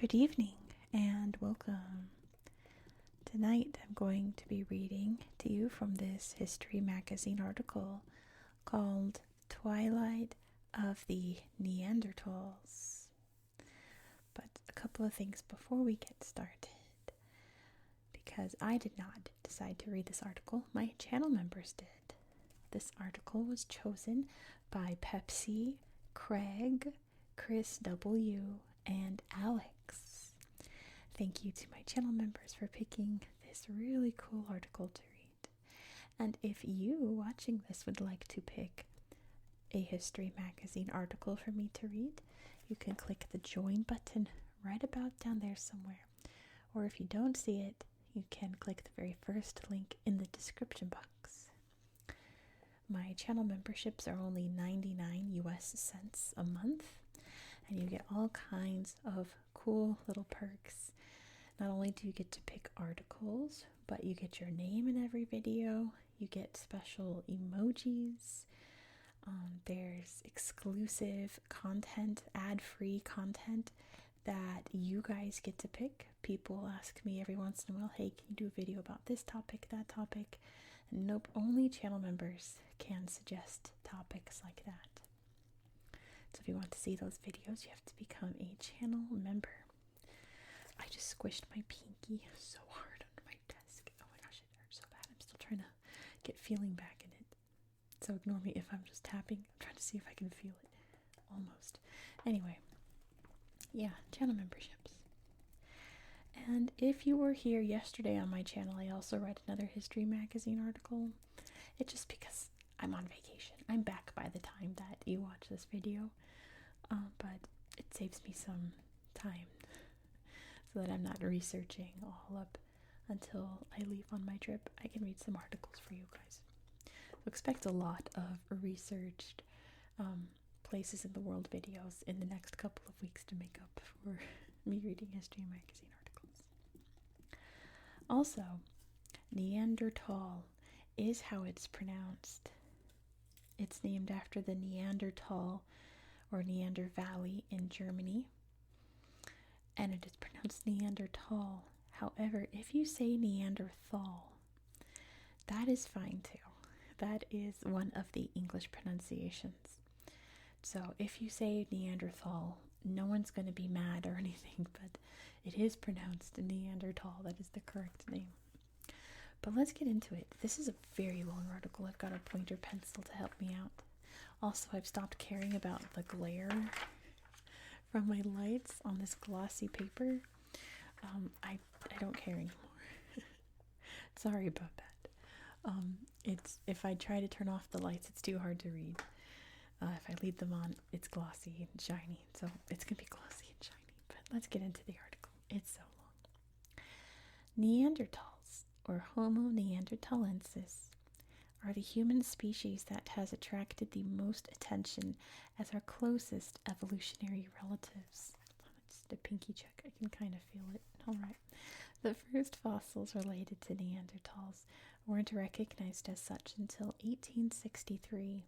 Good evening and welcome. Tonight I'm going to be reading to you from this history magazine article called Twilight of the Neanderthals. But a couple of things before we get started. Because I did not decide to read this article, my channel members did. This article was chosen by Pepsi, Craig, Chris W., and Alex. Thank you to my channel members for picking this really cool article to read. And if you watching this would like to pick a history magazine article for me to read, you can click the join button right about down there somewhere. Or if you don't see it, you can click the very first link in the description box. My channel memberships are only 99 US cents a month, and you get all kinds of cool little perks. Not only do you get to pick articles, but you get your name in every video, you get special emojis, there's exclusive content, ad-free content that you guys get to pick. People ask me every once in a while, hey, can you do a video about this topic, that topic? And nope, only channel members can suggest topics like that. So if you want to see those videos, you have to become a channel member. I just squished my pinky so hard under my desk. Oh my gosh, it hurts so bad. I'm still trying to get feeling back in it. So ignore me if I'm just tapping. I'm trying to see if I can feel it. Almost. Anyway, yeah, channel memberships. And if you were here yesterday on my channel, I also read another history magazine article. It's just because I'm on vacation. I'm back by the time that you watch this video. But it saves me some time so that I'm not researching all up until I leave on my trip. I can read some articles for you guys. So expect a lot of researched places in the world videos in the next couple of weeks to make up for me reading history magazine articles. Also, Neanderthal is how it's pronounced. It's named after the Neanderthal or Neander Valley in Germany, and it is pronounced Neanderthal. However, if you say Neanderthal, that is fine too. That is one of the English pronunciations. So if you say Neanderthal, no one's going to be mad or anything, but it is pronounced Neanderthal. That is the correct name. But let's get into it. This is a very long article. I've got a pointer pencil to help me out. Also, I've stopped caring about the glare from my lights on this glossy paper. I don't care anymore. Sorry about that. It's if I try to turn off the lights, it's too hard to read. If I leave them on, it's glossy and shiny. So it's going to be glossy and shiny. But let's get into the article. It's so long. Neanderthals, or Homo neanderthalensis, are the human species that has attracted the most attention as our closest evolutionary relatives. Just a pinky check. I can kind of feel it. All right. The first fossils related to Neanderthals weren't recognized as such until 1863,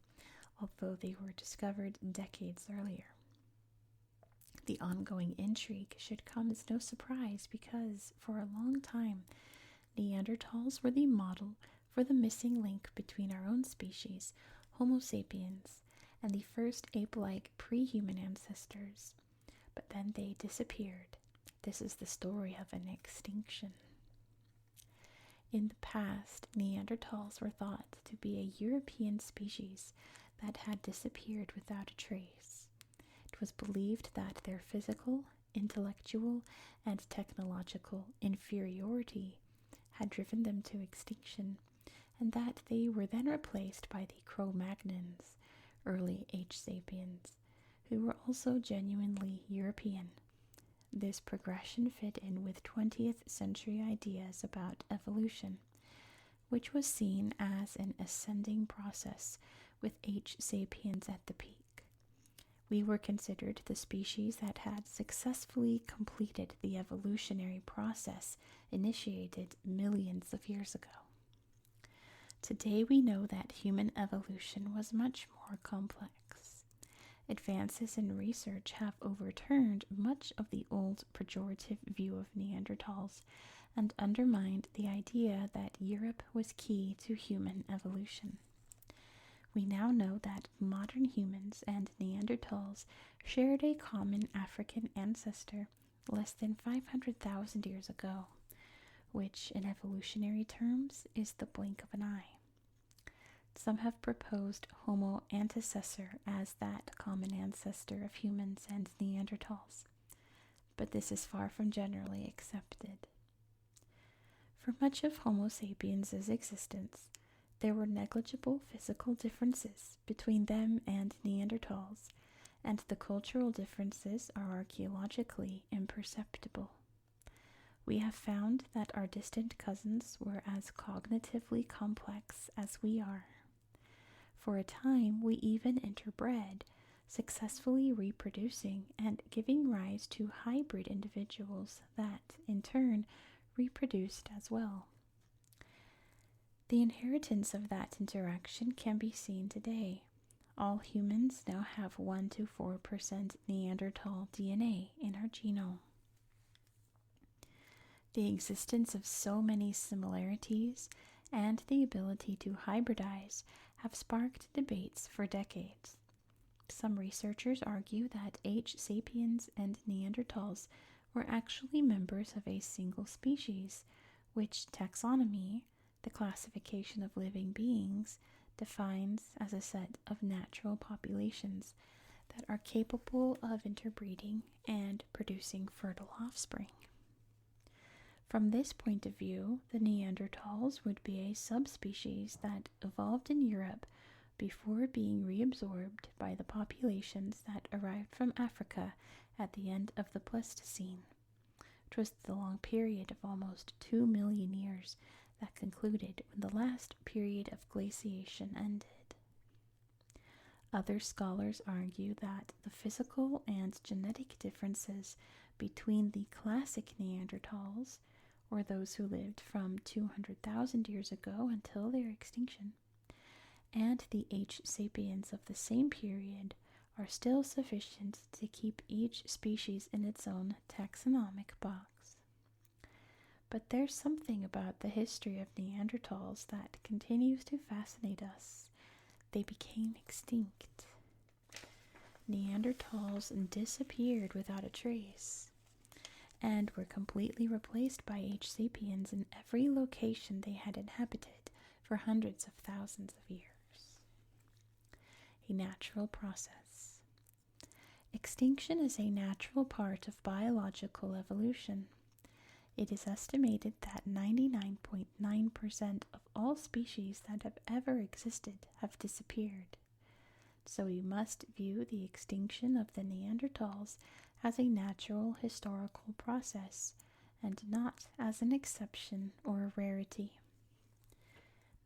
although they were discovered decades earlier. The ongoing intrigue should come as no surprise because, for a long time, Neanderthals were the model for the missing link between our own species, Homo sapiens, and the first ape-like pre-human ancestors. But then they disappeared. This is the story of an extinction. In the past, Neanderthals were thought to be a European species that had disappeared without a trace. It was believed that their physical, intellectual, and technological inferiority had driven them to extinction, and that they were then replaced by the Cro-Magnons, early H. sapiens, who were also genuinely European. This progression fit in with 20th century ideas about evolution, which was seen as an ascending process with H. sapiens at the peak. We were considered the species that had successfully completed the evolutionary process initiated millions of years ago. Today we know that human evolution was much more complex. Advances in research have overturned much of the old pejorative view of Neanderthals and undermined the idea that Europe was key to human evolution. We now know that modern humans and Neanderthals shared a common African ancestor less than 500,000 years ago, which in evolutionary terms is the blink of an eye. Some have proposed Homo antecessor as that common ancestor of humans and Neanderthals, but this is far from generally accepted. For much of Homo sapiens' existence, there were negligible physical differences between them and Neanderthals, and the cultural differences are archaeologically imperceptible. We have found that our distant cousins were as cognitively complex as we are. For a time, we even interbred, successfully reproducing and giving rise to hybrid individuals that, in turn, reproduced as well. The inheritance of that interaction can be seen today. All humans now have 1 to 4% Neanderthal DNA in our genome. The existence of so many similarities and the ability to hybridize have sparked debates for decades. Some researchers argue that H. sapiens and Neanderthals were actually members of a single species, which taxonomy, the classification of living beings, defines as a set of natural populations that are capable of interbreeding and producing fertile offspring. From this point of view, the Neanderthals would be a subspecies that evolved in Europe before being reabsorbed by the populations that arrived from Africa at the end of the Pleistocene, which was the long period of almost 2 million years that concluded when the last period of glaciation ended. Other scholars argue that the physical and genetic differences between the classic Neanderthals, or those who lived from 200,000 years ago until their extinction, and the H. sapiens of the same period are still sufficient to keep each species in its own taxonomic box. But there's something about the history of Neanderthals that continues to fascinate us. They became extinct. Neanderthals disappeared without a trace, and were completely replaced by H. sapiens in every location they had inhabited for hundreds of thousands of years. A natural process. Extinction is a natural part of biological evolution. It is estimated that 99.9% of all species that have ever existed have disappeared. So we must view the extinction of the Neanderthals as a natural historical process and not as an exception or a rarity.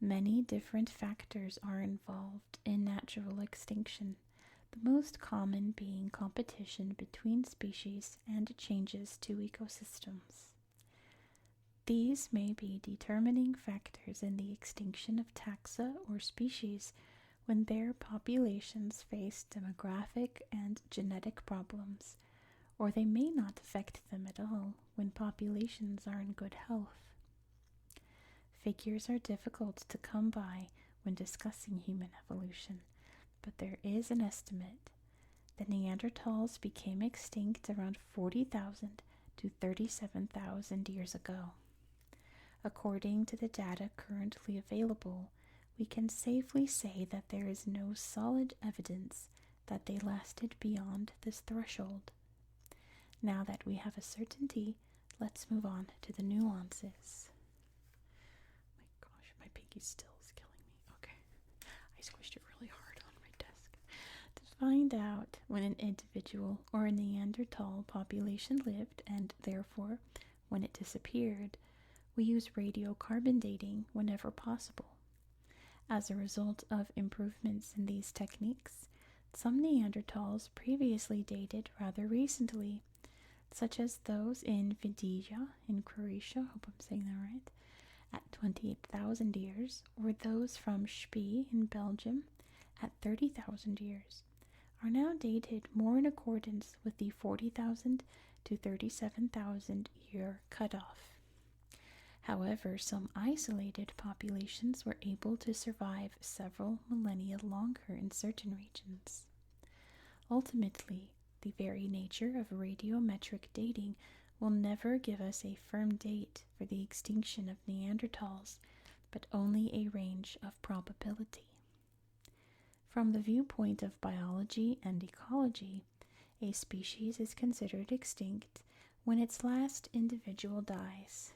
Many different factors are involved in natural extinction, the most common being competition between species and changes to ecosystems. These may be determining factors in the extinction of taxa or species when their populations face demographic and genetic problems, or they may not affect them at all when populations are in good health. Figures are difficult to come by when discussing human evolution, but there is an estimate. The Neanderthals became extinct around 40,000 to 37,000 years ago. According to the data currently available, we can safely say that there is no solid evidence that they lasted beyond this threshold. Now that we have a certainty, let's move on to the nuances. My gosh, my pinky still is killing me. Okay. I squished it really hard on my desk. To find out when an individual or a Neanderthal population lived, and therefore when it disappeared, we use radiocarbon dating whenever possible. As a result of improvements in these techniques, some Neanderthals previously dated rather recently, such as those in Vidija in Croatia, hope I'm saying that right, at 28,000 years, or those from Spee in Belgium at 30,000 years, are now dated more in accordance with the 40,000 to 37,000 year cutoff. However, some isolated populations were able to survive several millennia longer in certain regions. Ultimately, the very nature of radiometric dating will never give us a firm date for the extinction of Neanderthals, but only a range of probability. From the viewpoint of biology and ecology, a species is considered extinct when its last individual dies.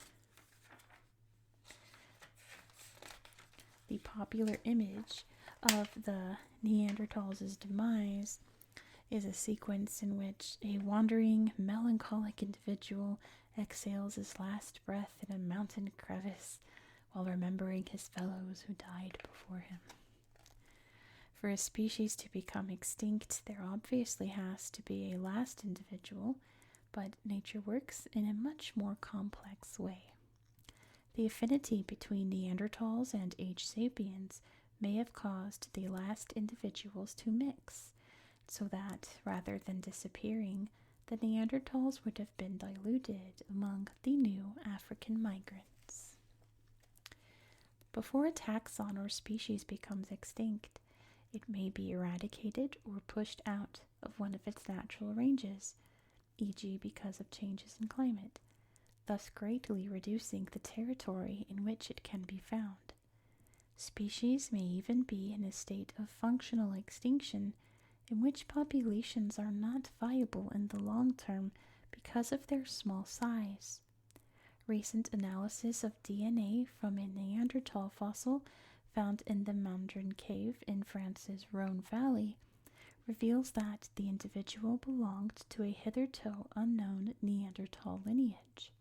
The popular image of the Neanderthals' demise is a sequence in which a wandering, melancholic individual exhales his last breath in a mountain crevice while remembering his fellows who died before him. For a species to become extinct, there obviously has to be a last individual, but nature works in a much more complex way. The affinity between Neanderthals and H. sapiens may have caused the last individuals to mix, so that, rather than disappearing, the Neanderthals would have been diluted among the new African migrants. Before a taxon or species becomes extinct, it may be eradicated or pushed out of one of its natural ranges, e.g. because of changes in climate, thus greatly reducing the territory in which it can be found. Species may even be in a state of functional extinction, in which populations are not viable in the long term because of their small size. Recent analysis of DNA from a Neanderthal fossil found in the Mandrin Cave in France's Rhone Valley reveals that the individual belonged to a hitherto unknown Neanderthal lineage,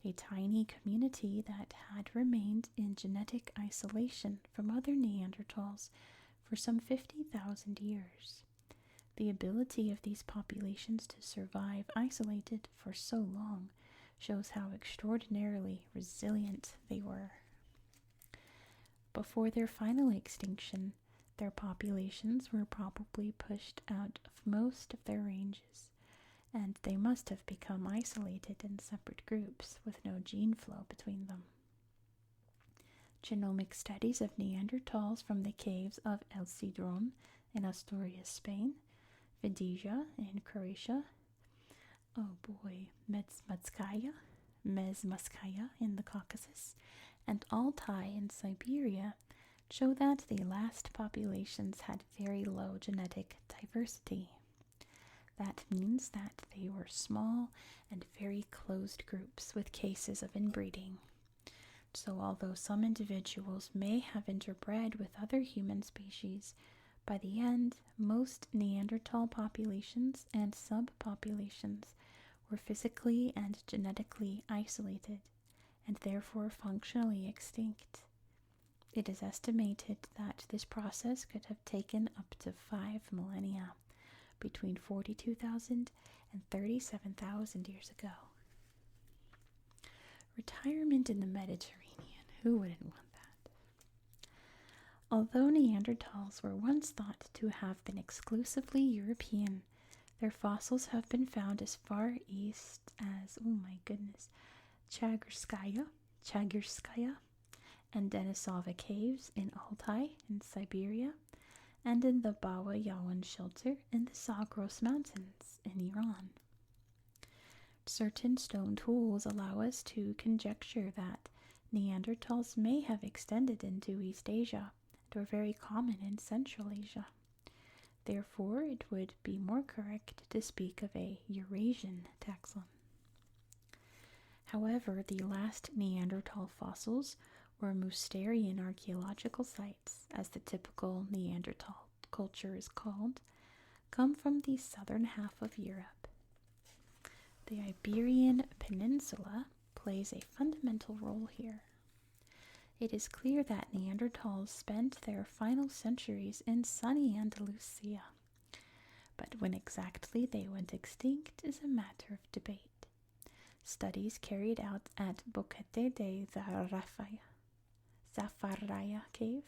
a tiny community that had remained in genetic isolation from other Neanderthals for some 50,000 years. The ability of these populations to survive isolated for so long shows how extraordinarily resilient they were. Before their final extinction, their populations were probably pushed out of most of their ranges, and they must have become isolated in separate groups with no gene flow between them. Genomic studies of Neanderthals from the caves of El Cedron in Asturias, Spain, Vidija in Croatia, Mezmatskaya in the Caucasus, and Altai in Siberia show that the last populations had very low genetic diversity. That means that they were small and very closed groups with cases of inbreeding. So although some individuals may have interbred with other human species, by the end, most Neanderthal populations and subpopulations were physically and genetically isolated, and therefore functionally extinct. It is estimated that this process could have taken up to 5 millennia, between 42,000 and 37,000 years ago. Retirement in the Mediterranean, who wouldn't want that? Although Neanderthals were once thought to have been exclusively European, their fossils have been found as far east as, Chagyrskaya, and Denisova caves in Altai in Siberia, and in the Bawa Yawan shelter in the Zagros Mountains in Iran. Certain stone tools allow us to conjecture that Neanderthals may have extended into East Asia and were very common in Central Asia. Therefore, it would be more correct to speak of a Eurasian taxon. However, the last Neanderthal fossils, or Mousterian archaeological sites, as the typical Neanderthal culture is called, come from the southern half of Europe. The Iberian Peninsula plays a fundamental role here. It is clear that Neanderthals spent their final centuries in sunny Andalusia, but when exactly they went extinct is a matter of debate. Studies carried out at Boquete de Zafarraya Cave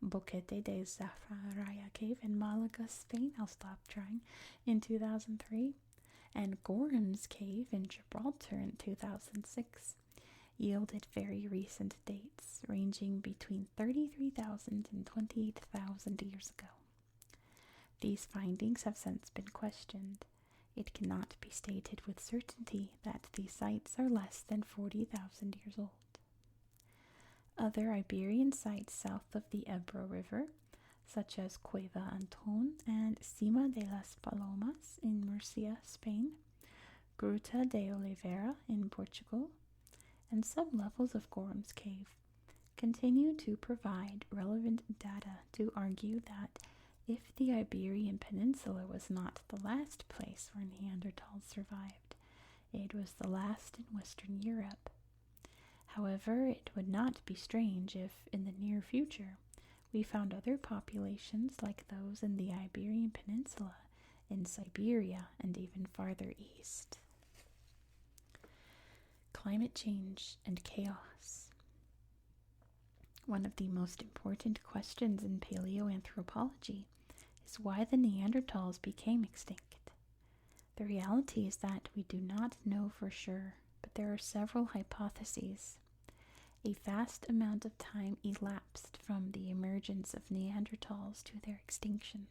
Boquete de Zafaraya Cave in Malaga, Spain, I'll stop trying, in 2003, and Gorham's Cave in Gibraltar in 2006, yielded very recent dates ranging between 33,000 and 28,000 years ago. These findings have since been questioned. It cannot be stated with certainty that these sites are less than 40,000 years old. Other Iberian sites south of the Ebro River, such as Cueva Anton and Cima de las Palomas in Murcia, Spain, Gruta de Oliveira in Portugal, and some levels of Gorham's Cave, continue to provide relevant data to argue that if the Iberian Peninsula was not the last place where Neanderthals survived, it was the last in Western Europe. However, it would not be strange if, in the near future, we found other populations like those in the Iberian Peninsula, in Siberia, and even farther east. Climate change and chaos. One of the most important questions in paleoanthropology is why the Neanderthals became extinct. The reality is that we do not know for sure, but there are several hypotheses. A vast amount of time elapsed from the emergence of Neanderthals to their extinction.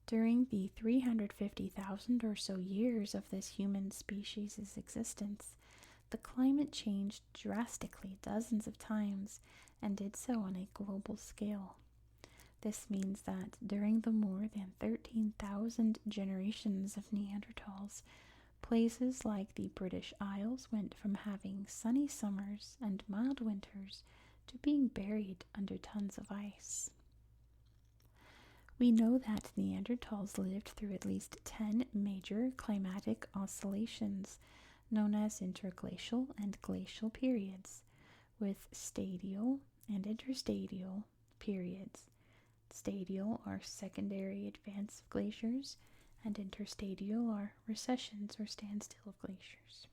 During the 350,000 or so years of this human species' existence, the climate changed drastically dozens of times and did so on a global scale. This means that during the more than 13,000 generations of Neanderthals, places like the British Isles went from having sunny summers and mild winters to being buried under tons of ice. We know that Neanderthals lived through at least 10 major climatic oscillations, known as interglacial and glacial periods, with stadial and interstadial periods. Stadial are secondary advance of glaciers, and interstadial are recessions or standstill of glaciers.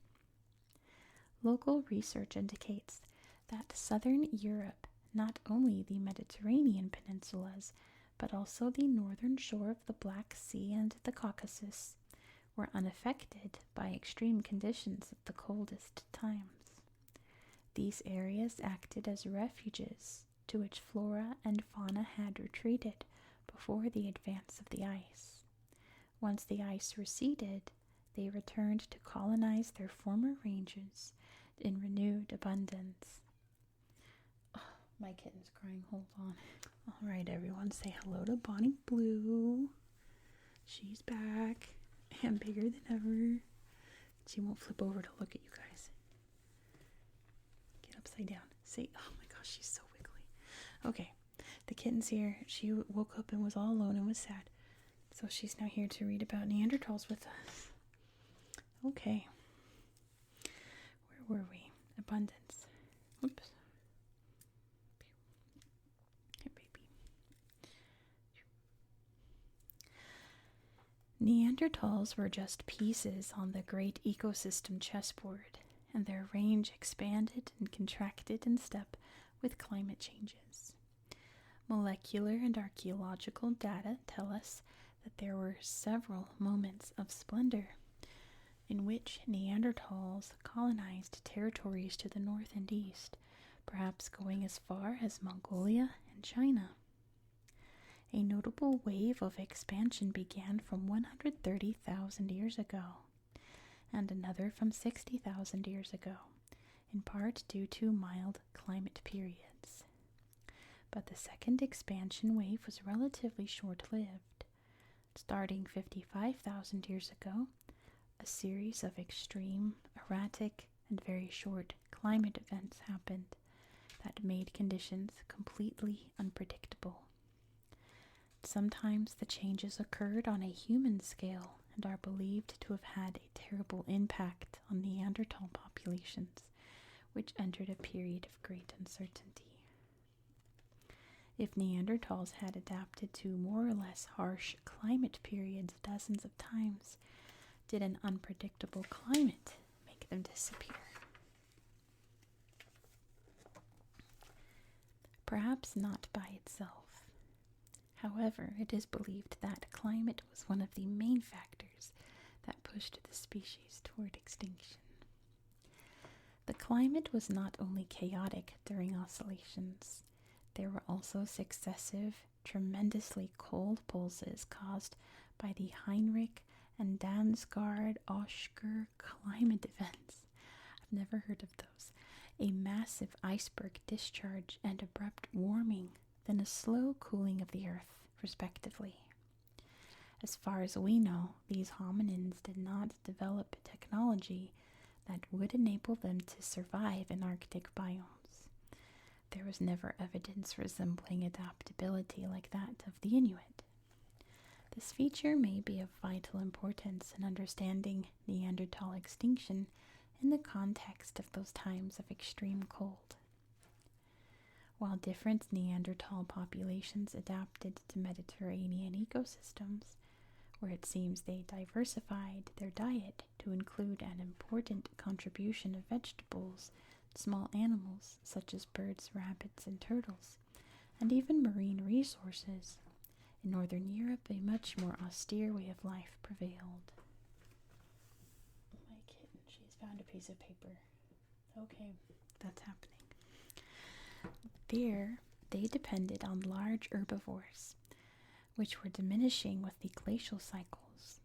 Local research indicates that southern Europe, not only the Mediterranean peninsulas, but also the northern shore of the Black Sea and the Caucasus, were unaffected by extreme conditions at the coldest times. These areas acted as refuges to which flora and fauna had retreated before the advance of the ice. Once the ice receded, they returned to colonize their former ranges in renewed abundance. Oh, my kitten's crying, hold on. All right, everyone, say hello to Bonnie Blue. She's back and bigger than ever. She won't flip over to look at you guys. Get upside down. Say, oh my gosh, she's so wiggly. Okay, the kitten's here. She woke up and was all alone and was sad. So she's now here to read about Neanderthals with us. Okay. Where were we? Abundance. Oops. Here, baby. Neanderthals were just pieces on the great ecosystem chessboard, and their range expanded and contracted in step with climate changes. Molecular and archaeological data tell us that there were several moments of splendor in which Neanderthals colonized territories to the north and east, perhaps going as far as Mongolia and China. A notable wave of expansion began from 130,000 years ago, and another from 60,000 years ago, in part due to mild climate periods. But the second expansion wave was relatively short-lived. Starting 55,000 years ago, a series of extreme, erratic, and very short climate events happened that made conditions completely unpredictable. Sometimes the changes occurred on a human scale and are believed to have had a terrible impact on Neanderthal populations, which entered a period of great uncertainty. If Neanderthals had adapted to more or less harsh climate periods dozens of times, did an unpredictable climate make them disappear? perhaps not by itself. However, it is believed that climate was one of the main factors that pushed the species toward extinction. The climate was not only chaotic during oscillations, there were also successive, tremendously cold pulses caused by the Heinrich and Dansgaard-Oeschger climate events. I've never heard of those. A massive iceberg discharge and abrupt warming, then a slow cooling of the earth, respectively. As far as we know, these hominins did not develop technology that would enable them to survive in Arctic biomes. There was never evidence resembling adaptability like that of the Inuit. This feature may be of vital importance in understanding Neanderthal extinction in the context of those times of extreme cold. While different Neanderthal populations adapted to Mediterranean ecosystems, where it seems they diversified their diet to include an important contribution of vegetables, small animals such as birds, rabbits, and turtles, and even marine resources, in Northern Europe a much more austere way of life prevailed. My kitten, she's found a piece of paper. Okay, that's happening. There, they depended on large herbivores, which were diminishing with the glacial cycles.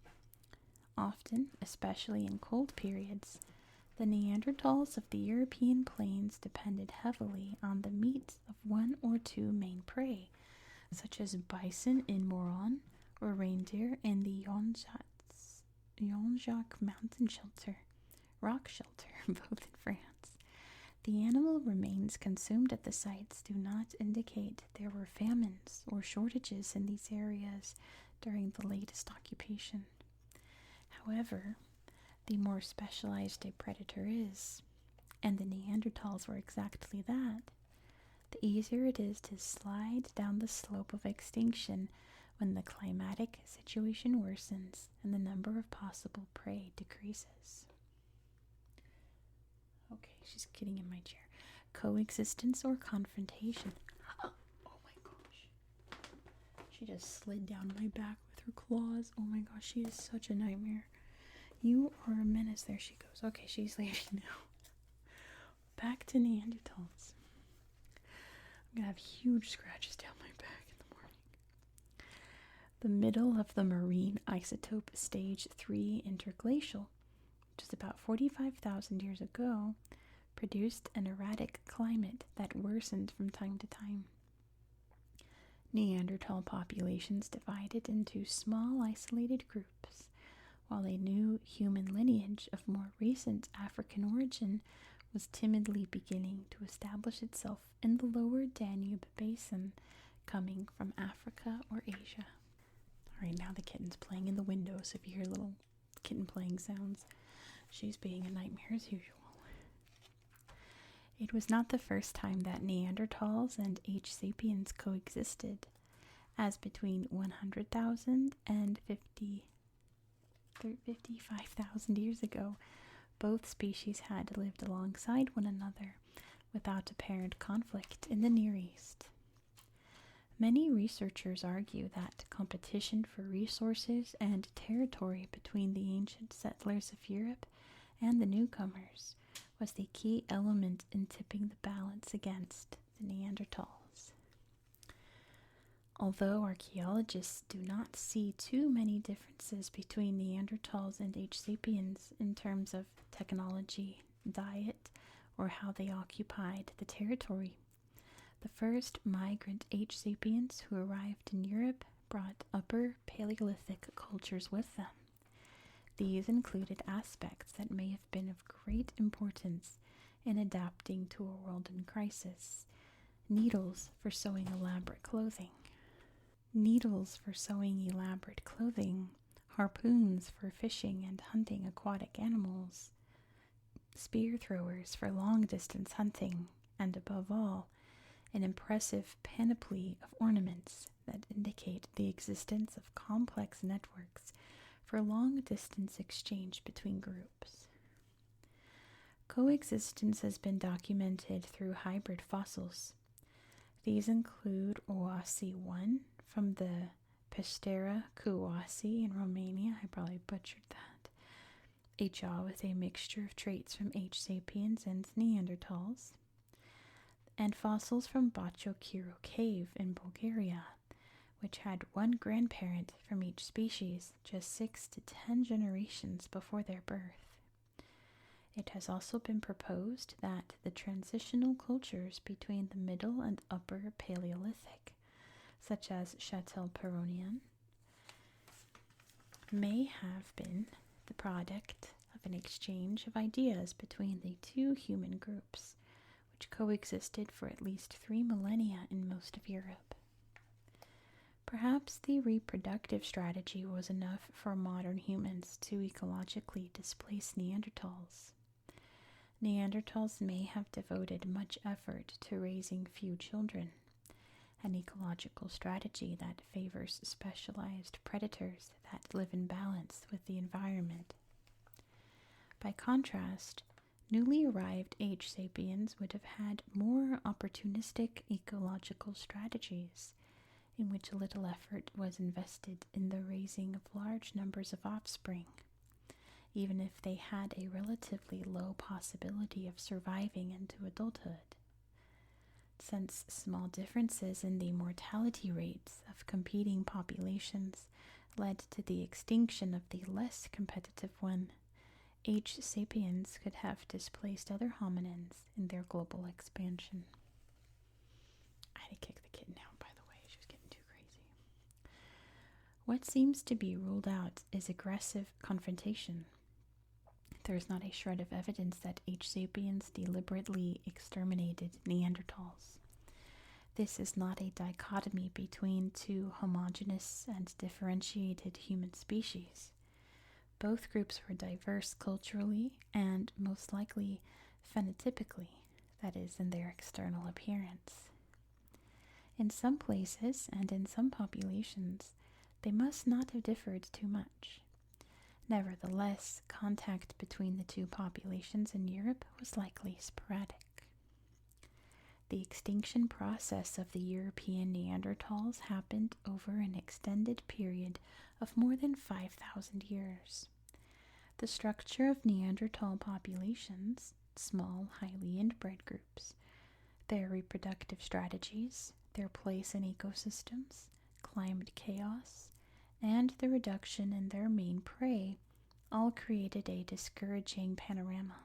Often, especially in cold periods, the Neanderthals of the European plains depended heavily on the meat of one or two main prey, such as bison in Moron or reindeer in the Jonjak Mountain Rock Shelter, both in France. The animal remains consumed at the sites do not indicate there were famines or shortages in these areas during the latest occupation. However, the more specialized a predator is, and the Neanderthals were exactly that, the easier it is to slide down the slope of extinction when the climatic situation worsens and the number of possible prey decreases. Okay, she's getting in my chair. Coexistence or confrontation. Oh my gosh. She just slid down my back with her claws. Oh my gosh, she is such a nightmare. You are a menace. There she goes. Okay, she's leaving now. Back to Neanderthals. I'm gonna have huge scratches down my back in the morning. The middle of the marine isotope stage 3 interglacial, which is about 45,000 years ago, produced an erratic climate that worsened from time to time. Neanderthal populations divided into small isolated groups, while a new human lineage of more recent African origin was timidly beginning to establish itself in the lower Danube basin, coming from Africa or Asia. Alright, now the kitten's playing in the window, so if you hear little kitten playing sounds, she's being a nightmare as usual. It was not the first time that Neanderthals and H. sapiens coexisted, as between 100,000 and 55,000 years ago, both species had lived alongside one another without apparent conflict in the Near East. Many researchers argue that competition for resources and territory between the ancient settlers of Europe and the newcomers was the key element in tipping the balance against the Neanderthals. Although archaeologists do not see too many differences between Neanderthals and H. sapiens in terms of technology, diet, or how they occupied the territory, the first migrant H. sapiens who arrived in Europe brought Upper Paleolithic cultures with them. These included aspects that may have been of great importance in adapting to a world in crisis. Needles for sewing elaborate clothing, harpoons for fishing and hunting aquatic animals, spear throwers for long-distance hunting, and above all, an impressive panoply of ornaments that indicate the existence of complex networks for long-distance exchange between groups. Coexistence has been documented through hybrid fossils. These include Oasi 1 from the Pestera Kuwasi in Romania. I probably butchered that. A jaw with a mixture of traits from H. sapiens and Neanderthals. And fossils from Bachokiro Cave in Bulgaria, which had one grandparent from each species just 6 to 10 generations before their birth. It has also been proposed that the transitional cultures between the Middle and Upper Paleolithic, such as Châtel-Perronian, may have been the product of an exchange of ideas between the two human groups, which coexisted for at least 3 millennia in most of Europe. Perhaps the reproductive strategy was enough for modern humans to ecologically displace Neanderthals. Neanderthals may have devoted much effort to raising few children, an ecological strategy that favors specialized predators that live in balance with the environment. By contrast, newly arrived H. sapiens would have had more opportunistic ecological strategies, in which little effort was invested in the raising of large numbers of offspring, even if they had a relatively low possibility of surviving into adulthood. Since small differences in the mortality rates of competing populations led to the extinction of the less competitive one, H. sapiens could have displaced other hominins in their global expansion. I had to kick the kitten out, by the way. She was getting too crazy. What seems to be ruled out is aggressive confrontation. There is not a shred of evidence that H. sapiens deliberately exterminated Neanderthals. This is not a dichotomy between two homogeneous and differentiated human species. Both groups were diverse culturally and, most likely, phenotypically, that is, in their external appearance. In some places and in some populations, they must not have differed too much. Nevertheless, contact between the two populations in Europe was likely sporadic. The extinction process of the European Neanderthals happened over an extended period of more than 5,000 years. The structure of Neanderthal populations, small, highly inbred groups, their reproductive strategies, their place in ecosystems, climate chaos, and the reduction in their main prey all created a discouraging panorama.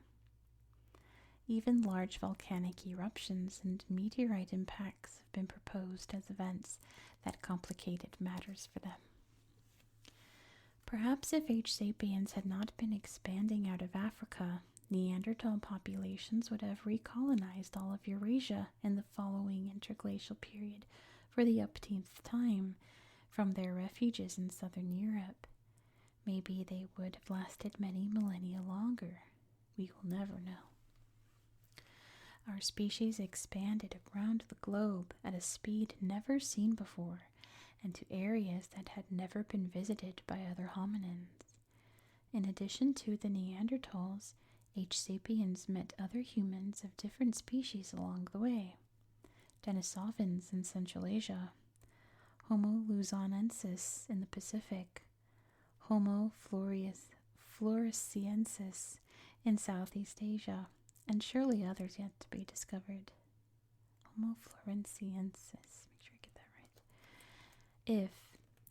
Even large volcanic eruptions and meteorite impacts have been proposed as events that complicated matters for them. Perhaps if H. sapiens had not been expanding out of Africa, Neanderthal populations would have recolonized all of Eurasia in the following interglacial period for the upteenth time from their refuges in southern Europe. Maybe they would have lasted many millennia longer. We will never know. Our species expanded around the globe at a speed never seen before, and to areas that had never been visited by other hominins. In addition to the Neanderthals, H. sapiens met other humans of different species along the way. Denisovans in Central Asia, Homo luzonensis in the Pacific, Homo floresiensis in Southeast Asia, and surely others yet to be discovered. Homo floresiensis, make sure I get that right. If,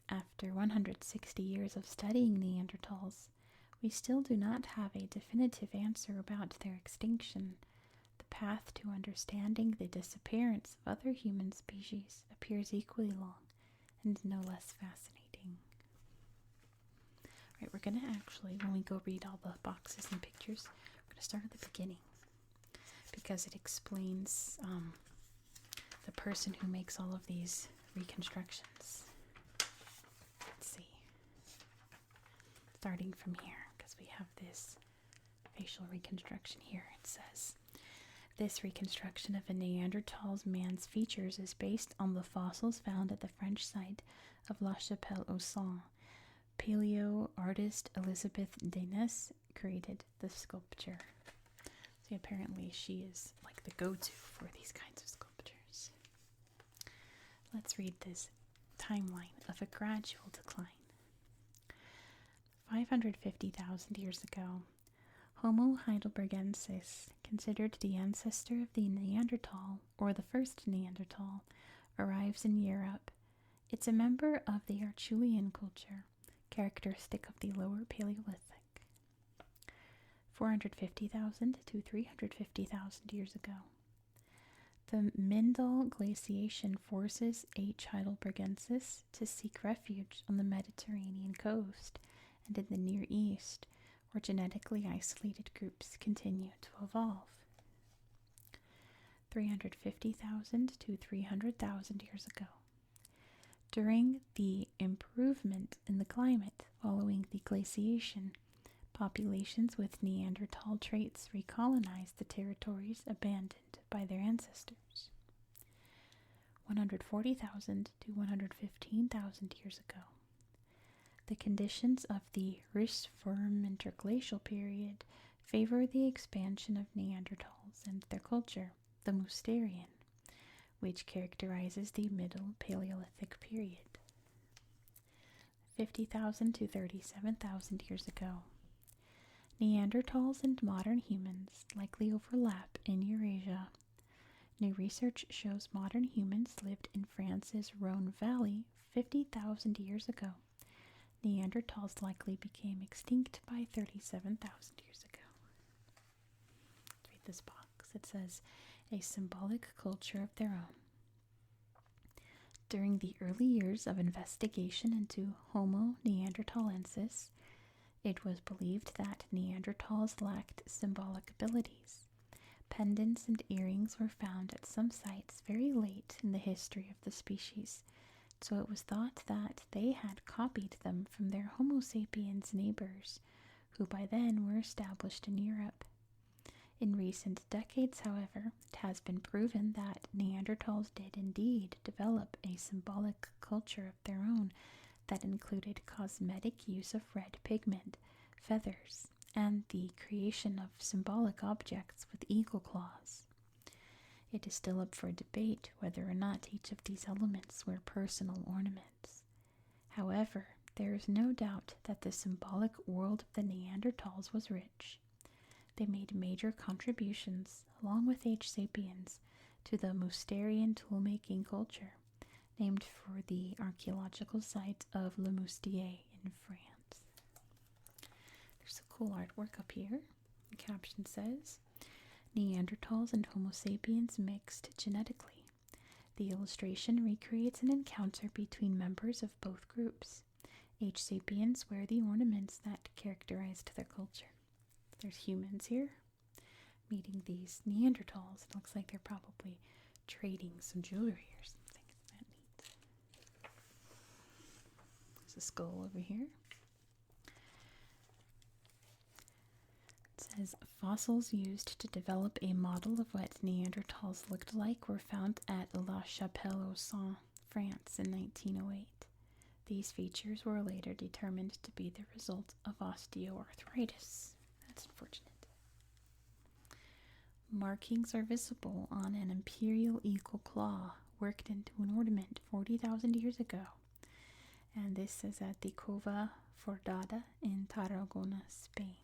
after 160 years of studying Neanderthals, we still do not have a definitive answer about their extinction, the path to understanding the disappearance of other human species appears equally long and no less fascinating. Right, we're going to actually, when we go read all the boxes and pictures, we're going to start at the beginning because it explains the person who makes all of these reconstructions. Let's see. Starting from here, because we have this facial reconstruction here. It says, this reconstruction of a Neanderthal man's features is based on the fossils found at the French site of La Chapelle-aux-Saints. Paleo artist Elizabeth Denis created the sculpture. So apparently she is like the go-to for these kinds of sculptures. Let's read this timeline of a gradual decline. 550,000 years ago, Homo heidelbergensis, considered the ancestor of the Neanderthal, or the first Neanderthal, arrives in Europe. It's a member of the Acheulean culture, characteristic of the Lower Paleolithic. 450,000 to 350,000 years ago. The Mindel glaciation forces H. heidelbergensis to seek refuge on the Mediterranean coast and in the Near East, where genetically isolated groups continue to evolve. 350,000 to 300,000 years ago. During the improvement in the climate following the glaciation, populations with Neanderthal traits recolonized the territories abandoned by their ancestors. 140,000 to 115,000 years ago. The conditions of the Risform interglacial period favor the expansion of Neanderthals and their culture, the Mousterian, which characterizes the Middle Paleolithic period. 50,000 to 37,000 years ago. Neanderthals and modern humans likely overlap in Eurasia. New research shows modern humans lived in France's Rhone Valley 50,000 years ago. Neanderthals likely became extinct by 37,000 years ago. Let's read this box. It says, a symbolic culture of their own. During the early years of investigation into Homo neanderthalensis, it was believed that Neanderthals lacked symbolic abilities. Pendants and earrings were found at some sites very late in the history of the species, so it was thought that they had copied them from their Homo sapiens neighbors, who by then were established in Europe. In recent decades, however, it has been proven that Neanderthals did indeed develop a symbolic culture of their own that included cosmetic use of red pigment, feathers, and the creation of symbolic objects with eagle claws. It is still up for debate whether or not each of these elements were personal ornaments. However, there is no doubt that the symbolic world of the Neanderthals was rich. They made major contributions, along with H. sapiens, to the Mousterian tool-making culture, named for the archaeological site of Le Moustier in France. There's a cool artwork up here. The caption says, Neanderthals and Homo sapiens mixed genetically. The illustration recreates an encounter between members of both groups. H. sapiens wear the ornaments that characterized their culture. There's humans here meeting these Neanderthals. It looks like they're probably trading some jewelry or something. Isn't that neat? There's a skull over here. It says fossils used to develop a model of what Neanderthals looked like were found at La Chapelle-aux-Saints, France in 1908. These features were later determined to be the result of osteoarthritis. That's unfortunate. Markings are visible on an imperial eagle claw worked into an ornament 40,000 years ago. And this is at the Cova Fordada in Tarragona, Spain.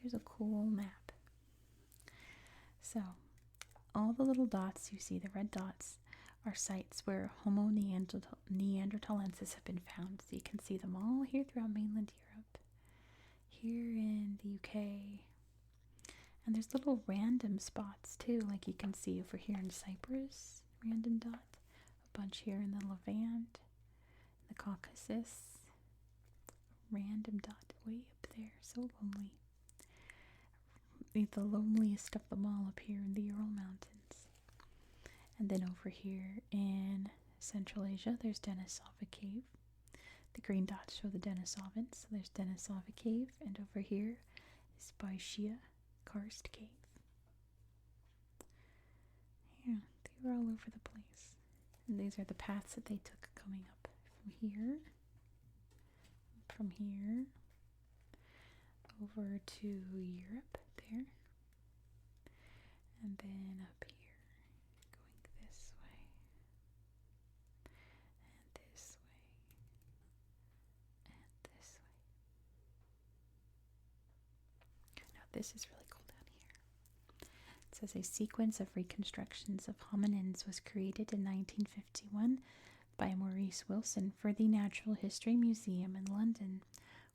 Here's a cool map. So, all the little dots you see, the red dots, are sites where Homo neanderthalensis have been found. So you can see them all here throughout mainland Europe. Here in the UK. And there's little random spots too, like you can see over here in Cyprus, random dot. A bunch here in the Levant, the Caucasus. Random dot way up there, so lonely. The loneliest of them all up here in the Ural Mountains. And then over here in Central Asia, there's Denisova Cave. The green dots show the Denisovans, so there's Denisova Cave, and over here is Baishia Karst Cave. Yeah, they were all over the place. And these are the paths that they took coming up from here, over to Europe there, and then up here, going this way. this is really cool down here. It says a sequence of reconstructions of hominins was created in 1951 by Maurice Wilson for the Natural History Museum in London,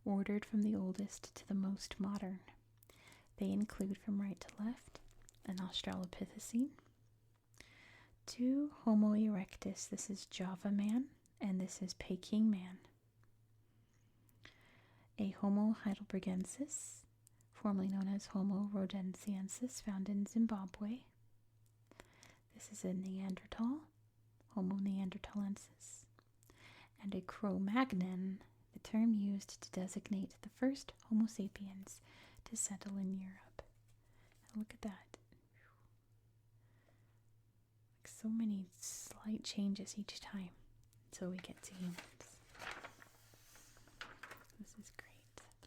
ordered from the oldest to the most modern. They include, from right to left, an Australopithecine, 2 Homo erectus, this is Java man, and this is Peking man. A Homo heidelbergensis, formerly known as Homo rhodensiensis, found in Zimbabwe. This is a Neanderthal, Homo neanderthalensis. And a Cro-Magnon, the term used to designate the first Homo sapiens to settle in Europe. And look at that. Like so many slight changes each time until we get to humans. This is great.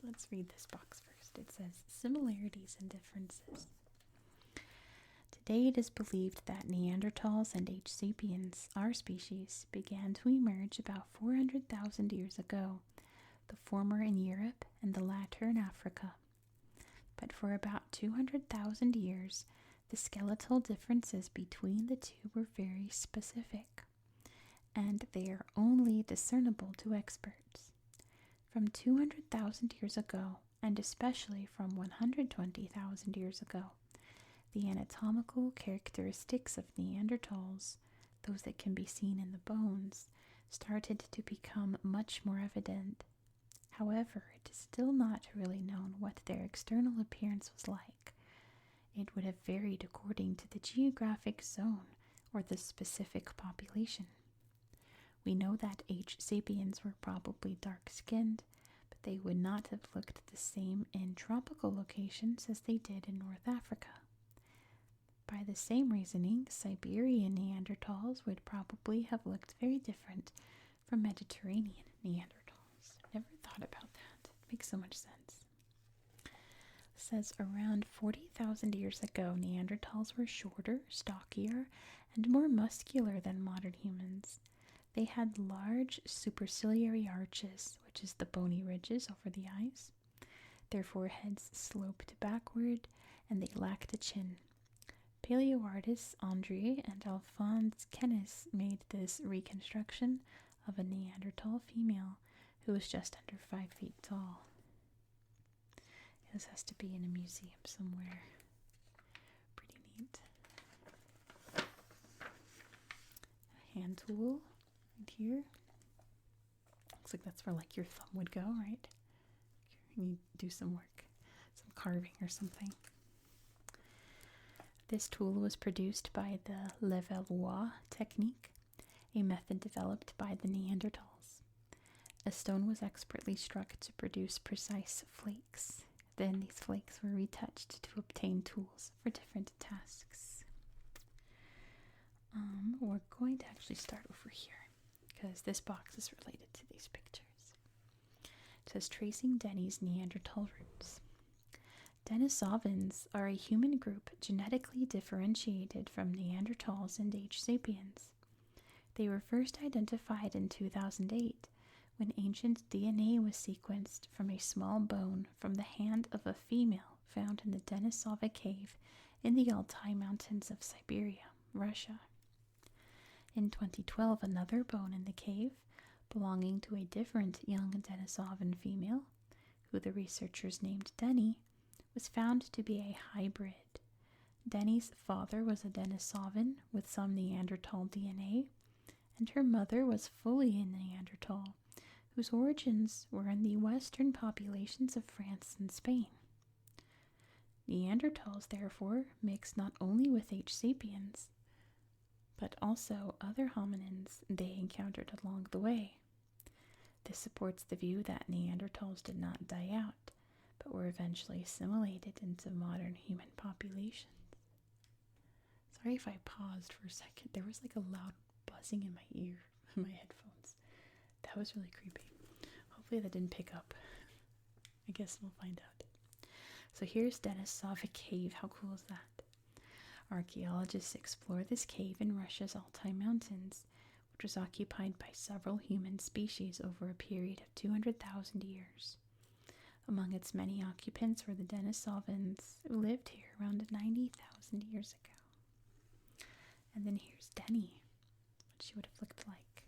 Let's read this box first. It says similarities and differences. Today it is believed that Neanderthals and H. sapiens, our species, began to emerge about 400,000 years ago, the former in Europe and the latter in Africa. But for about 200,000 years, the skeletal differences between the two were very specific, and they are only discernible to experts. From 200,000 years ago, and especially from 120,000 years ago, the anatomical characteristics of Neanderthals, those that can be seen in the bones, started to become much more evident. However, it is still not really known what their external appearance was like. It would have varied according to the geographic zone or the specific population. We know that H. sapiens were probably dark-skinned, but they would not have looked the same in tropical locations as they did in North Africa. By the same reasoning, Siberian Neanderthals would probably have looked very different from Mediterranean Neanderthals. Never thought about that. It makes so much sense. It says around 40,000 years ago, Neanderthals were shorter, stockier, and more muscular than modern humans. They had large superciliary arches, which is the bony ridges over the eyes. Their foreheads sloped backward, and they lacked a chin. Paleoartists André and Alphonse Kennis made this reconstruction of a Neanderthal female who was just under 5 feet tall. This has to be in a museum somewhere. Pretty neat. A hand tool right here. Looks like that's where like your thumb would go, right? You do some work, some carving or something. This tool was produced by the Levallois technique, a method developed by the Neanderthals. A stone was expertly struck to produce precise flakes. Then these flakes were retouched to obtain tools for different tasks. We're going to actually start over here because this box is related to these pictures. It says tracing Denny's Neanderthal roots. Denisovans are a human group genetically differentiated from Neanderthals and H. sapiens. They were first identified in 2008 when ancient DNA was sequenced from a small bone from the hand of a female found in the Denisova cave in the Altai Mountains of Siberia, Russia. In 2012, another bone in the cave, belonging to a different young Denisovan female, who the researchers named Denny, was found to be a hybrid. Denny's father was a Denisovan with some Neanderthal DNA, and her mother was fully a Neanderthal, whose origins were in the western populations of France and Spain. Neanderthals, therefore, mix not only with H. sapiens, but also other hominins they encountered along the way. This supports the view that Neanderthals did not die out, but were eventually assimilated into modern human populations. Sorry if I paused for a second. There was like a loud buzzing in my ear, in my headphones. That was really creepy. Hopefully that didn't pick up. I guess we'll find out. So here's Denisova Cave. How cool is that? Archaeologists explore this cave in Russia's Altai Mountains, which was occupied by several human species over a period of 200,000 years. Among its many occupants were the Denisovans, who lived here around 90,000 years ago. And then here's Denny, what she would have looked like.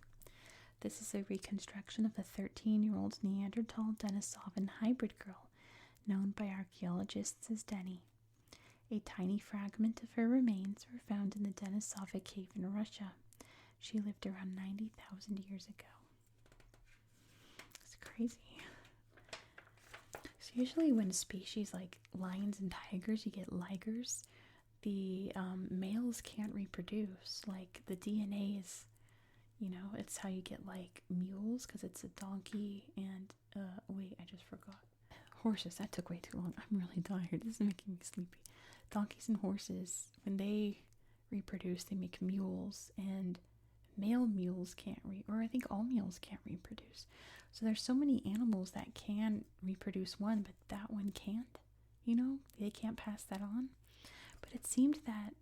This is a reconstruction of a 13-year-old Neanderthal Denisovan hybrid girl, known by archaeologists as Denny. A tiny fragment of her remains were found in the Denisovan cave in Russia. She lived around 90,000 years ago. It's crazy. So usually when species like lions and tigers, you get ligers, the males can't reproduce. Like the DNA is, it's how you get like mules, because it's a donkey and, wait, I just forgot. Horses, that took way too long. I'm really tired. This is making me sleepy. Donkeys and horses, when they reproduce, they make mules, and male mules can't or I think all mules can't reproduce. So there's so many animals that can reproduce one, but that one can't. They can't pass that on. But it seemed that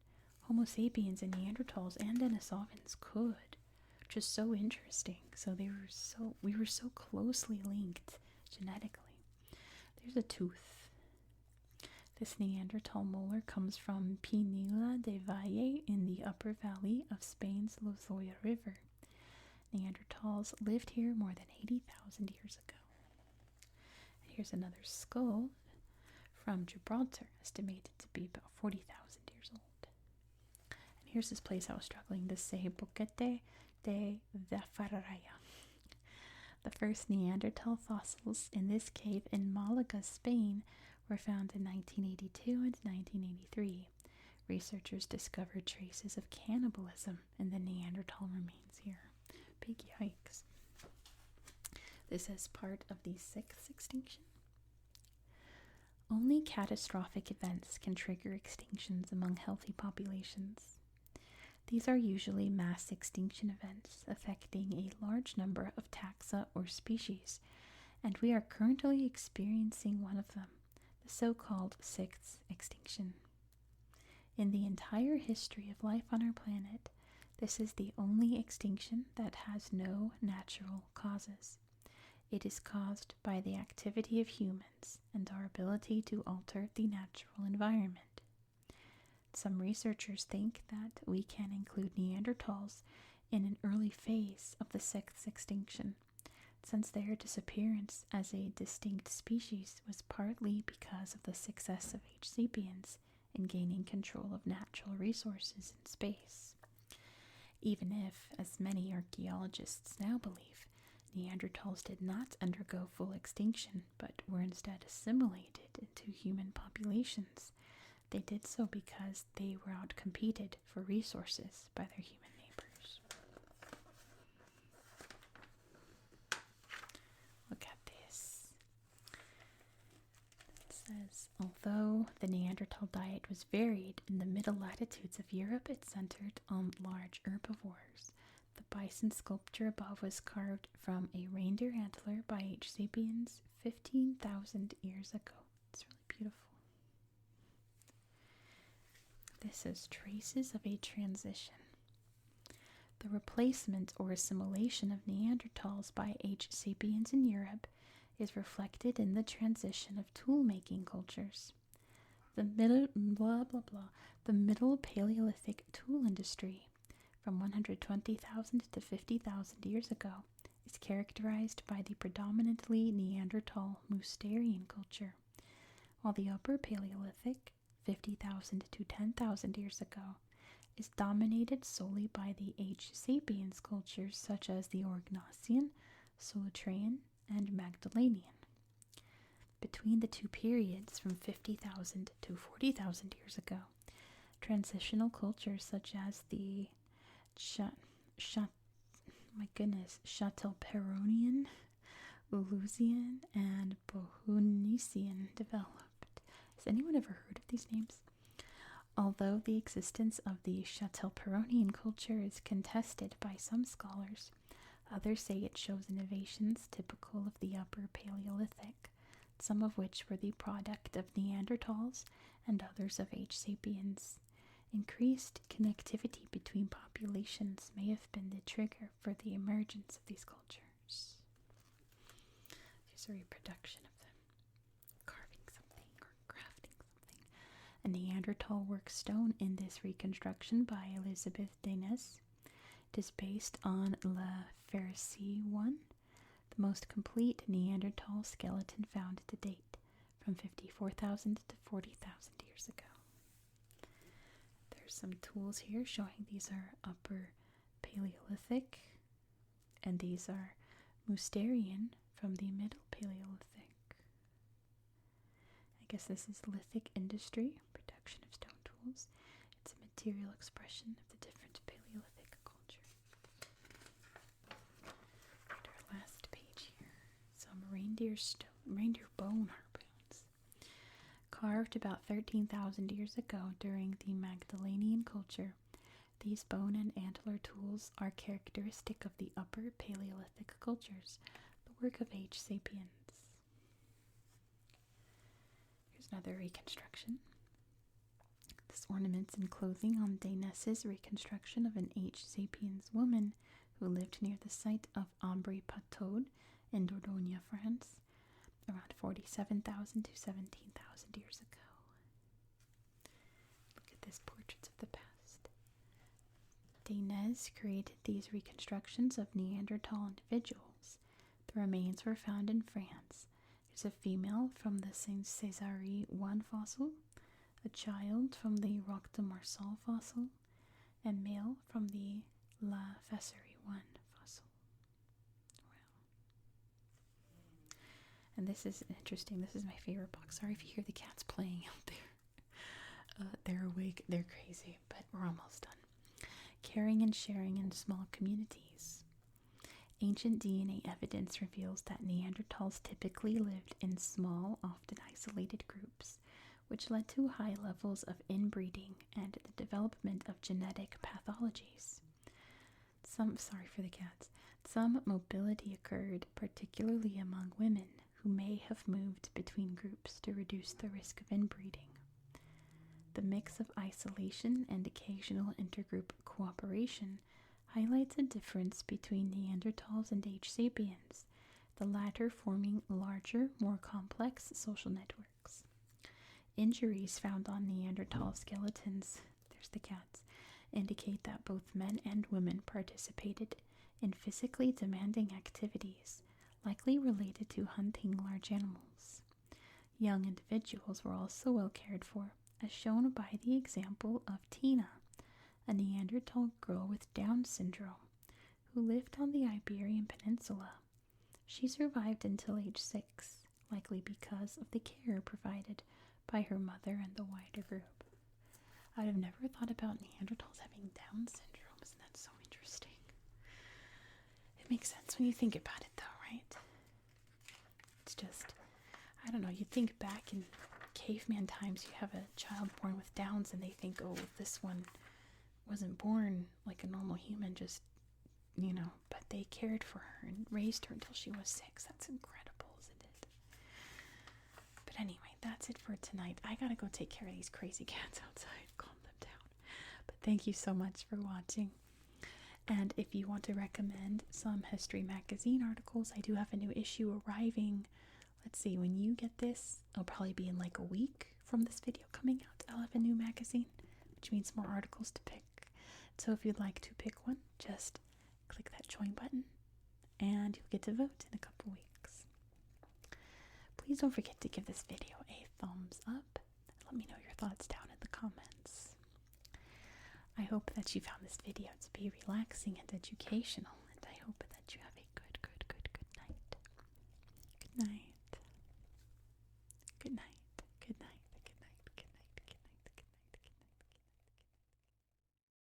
Homo sapiens and Neanderthals and Denisovans could, which is so interesting. So we were so closely linked genetically. There's a tooth. This Neanderthal molar comes from Pinilla de Valle in the upper valley of Spain's Lozoya River. Neanderthals lived here more than 80,000 years ago. And here's another skull from Gibraltar, estimated to be about 40,000 years old. And here's this place I was struggling to say, Boquete de Zafarraya. The first Neanderthal fossils in this cave in Malaga, Spain, were found in 1982 and 1983. Researchers discovered traces of cannibalism in the Neanderthal remains here. Big yikes. This is part of the 6th extinction. Only catastrophic events can trigger extinctions among healthy populations. These are usually mass extinction events affecting a large number of taxa or species, and we are currently experiencing one of them, the so-called 6th extinction. In the entire history of life on our planet, this is the only extinction that has no natural causes. It is caused by the activity of humans and our ability to alter the natural environment. Some researchers think that we can include Neanderthals in an early phase of the 6th extinction, since their disappearance as a distinct species was partly because of the success of H. sapiens in gaining control of natural resources in space. Even if, as many archaeologists now believe, Neanderthals did not undergo full extinction, but were instead assimilated into human populations, they did so because they were outcompeted for resources by their human neighbors. Look at this. It says, although the Neanderthal diet was varied in the middle latitudes of Europe, it centered on large herbivores. The bison sculpture above was carved from a reindeer antler by H. sapiens 15,000 years ago. It's really beautiful. This is traces of a transition. The replacement or assimilation of Neanderthals by H. sapiens in Europe is reflected in the transition of tool-making cultures. The Middle Paleolithic tool industry, from 120,000 to 50,000 years ago, is characterized by the predominantly Neanderthal Mousterian culture, while the Upper Paleolithic, 50,000 to 10,000 years ago, is dominated solely by the H. sapiens cultures such as the Aurignacian, Solutrean, and Magdalenian. Between the two periods from 50,000 to 40,000 years ago, transitional cultures such as the Châtelperronian, Ulusian, and Bohunician developed. Has anyone ever heard of these names? Although the existence of the Châtelperronian culture is contested by some scholars, others say it shows innovations typical of the Upper Paleolithic, some of which were the product of Neanderthals and others of H. sapiens. Increased connectivity between populations may have been the trigger for the emergence of these cultures. Here's a reproduction of them. a Neanderthal work stone in this reconstruction by Elizabeth Denis. It is based on La Pharisee one, the most complete Neanderthal skeleton found to date, from 54,000 to 40,000 years ago. There's some tools here showing these are Upper Paleolithic, and these are Mousterian from the Middle Paleolithic. I guess this is lithic industry, production of stone tools. It's a material expression of the different Paleolithic culture. And our last page here, some reindeer bone harpoons. Carved about 13,000 years ago during the Magdalenian culture, these bone and antler tools are characteristic of the Upper Paleolithic cultures, the work of H. sapiens. Here's another reconstruction. This ornaments and clothing on Denis's reconstruction of an H. sapiens woman who lived near the site of Ambry-Pataud in Dordogne, France, around 47,000 to 17,000 years ago. Look at this, portraits of the past. Denis created these reconstructions of Neanderthal individuals. The remains were found in France. There's a female from the Saint-Césaire 1 fossil, a child from the Roc de Marçal fossil, and male from the La Pharisee 1 fossil. Wow. And this is interesting. This is my favorite box. Sorry if you hear the cats playing out there. They're awake. They're crazy, but we're almost done. Caring and sharing in small communities. Ancient DNA evidence reveals that Neanderthals typically lived in small, often isolated groups, which led to high levels of inbreeding and the development of genetic pathologies. Some mobility occurred, particularly among women, who may have moved between groups to reduce the risk of inbreeding. The mix of isolation and occasional intergroup cooperation highlights a difference between Neanderthals and H. sapiens, the latter forming larger, more complex social networks. Injuries found on Neanderthal skeletons, there's the cats, indicate that both men and women participated in physically demanding activities, likely related to hunting large animals. Young individuals were also well cared for, as shown by the example of Tina, a Neanderthal girl with Down syndrome, who lived on the Iberian Peninsula. She survived until age 6, likely because of the care provided by her mother and the wider group. I'd have never thought about Neanderthals having Down syndrome. Isn't that so interesting? It makes sense when you think about it, though, right? It's just, I don't know, you think back in caveman times, you have a child born with Downs and they think, oh, this one wasn't born like a normal human, just, but they cared for her and raised her until she was 6. That's incredible, isn't it? But anyway, that's it for tonight. I gotta go take care of these crazy cats outside, calm them down. But thank you so much for watching. And if you want to recommend some History Magazine articles, I do have a new issue arriving. Let's see, when you get this, it'll probably be in like a week from this video coming out. I'll have a new magazine, which means more articles to pick. So if you'd like to pick one, just click that join button and you'll get to vote in a couple weeks. Please don't forget to give this video a thumbs up. Let me know your thoughts down in the comments. I hope that you found this video to be relaxing and educational,